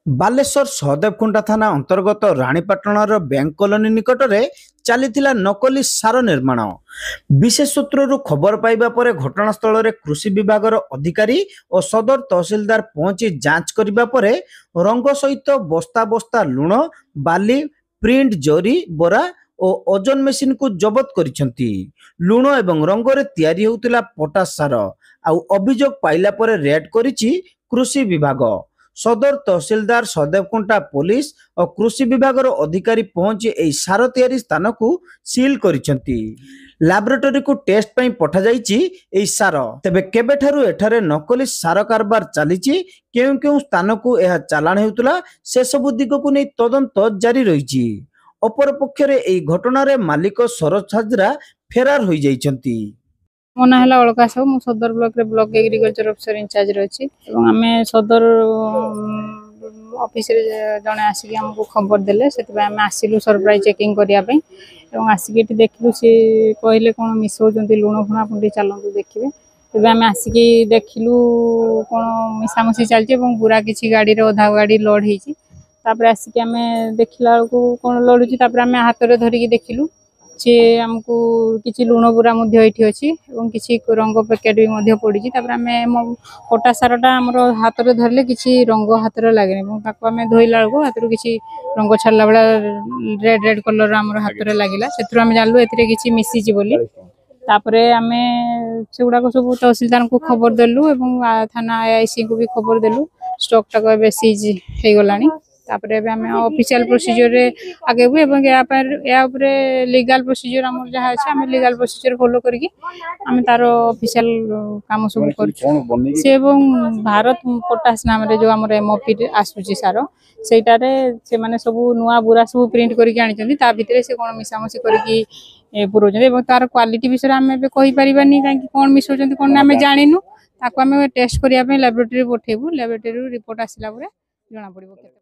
ବାଲେଶ୍ୱର ସହଦେବକୁଣ୍ଡା ଥାନା ଅନ୍ତର୍ଗତ ରାଣୀପାଟଣାର bank colony ନିକଟରେ ଚାଲିଥିଲା ନକଲି ସାର ନିର୍ମାଣ। ବିଶେଷ ସୂତ୍ରରୁ ଖବର ପାଇବା ପରେ ଘଟଣାସ୍ଥଳରେ କୃଷି ବିଭାଗର ଅଧିକାରୀ ଓ ସଦର ତହସିଲଦାର ପହଞ୍ଚି ଯାଞ୍ଚ କରିବା ପରେ ରଙ୍ଗ ସହିତ ବସ୍ତା ବସ୍ତା ଲୁଣ, ବାଲି, ପ୍ରିଣ୍ଟ ଜରି, ବରା ଓ ଓଜନ ମେସିନକୁ ଜବତ କରିଛନ୍ତି। ଲୁଣ ଏବଂ ରଙ୍ଗରେ ତିଆରି ହେଉଥିଲା ପଟାସ ସାର। ଆଉ ଅଭିଯୋଗ ପାଇଲା ପରେ ରେଡ୍ କରିଛି କୃଷି ବିଭାଗ। सदर तहसिलदार सदेवकुंटा पुलिस और कृषि विभाग अधिकारी पहुंची एही सार तैयारी स्थान को सील करिसेंती। लैबोरेटरी को टेस्ट पई पठा जाईची एही सार। तबे केबेठारु एठारे नकली सार कारबार चलीची, केउ केउ स्थान को यह चालान हेउतला, से सब दिग को नै तदंत जारी रहिची। अपर पक्षरे एही घटना रे मालिक सरोज हाजरा फेरार होई जाईचंती। मो ना है अलका साहू, मु सदर ब्लॉक रे ब्लॉक एग्रीकल्चर ऑफिसर इंचार्ज रही। आम सदर ऑफिस रे जने आसिक हमको खबर देले, से आम आसिलु सरप्राइज चेकिंग करने। आसिक देखलु सी कहले कौन मिसौचंती लुण फुणा पुंडी चलतु देखिए। तेज आम आसिक देखलु कौन मिसामसी चलती पूरा किसी गाड़ी अधा गाड़ी लोड होपर आसिक आम देखला कौन लड़ुची। आम हाथ में धरिकी देखलु सी आमको किसी लुण बुरा अच्छी किसी रंग पैकेट भी पड़ी। आम पटा सारटा आम हाथ में धरले किसी रंग हाथ में लगे आम धोला बेलू हाथ किसी रंग छाड़ा भाया रेड रेड कलर आम हाथ में लगे से आम जानलु ए मिसी बोली। तापर आम से गुड़ाक सब तहसिलदार को खबर देलु और थाना आईआईसी को भी खबर देलु। स्टॉक टाक सीज हो गला। आम ऑफिशियल प्रोसीजर रे आगे लीगल प्रोसीजर आम जहाँ अच्छे आम लीगल प्रोसीजर फॉलो करके आम तार ऑफिशियल काम सब कर भारत पोटास नाम जो आम एमओपी आसूची सार सेटार से माने सब नुआ बुरा सब प्रिंट करके आनी से कौन मिसामसी करके पुरों तार क्वालिटी विषय आम कही पारानी कहीं कौन मिसौं कौन आम जानू ताको आम टेस्ट करने लैबोरेटरी पठेबू। लैबोरेटरी रिपोर्ट आसला जना पड़ो।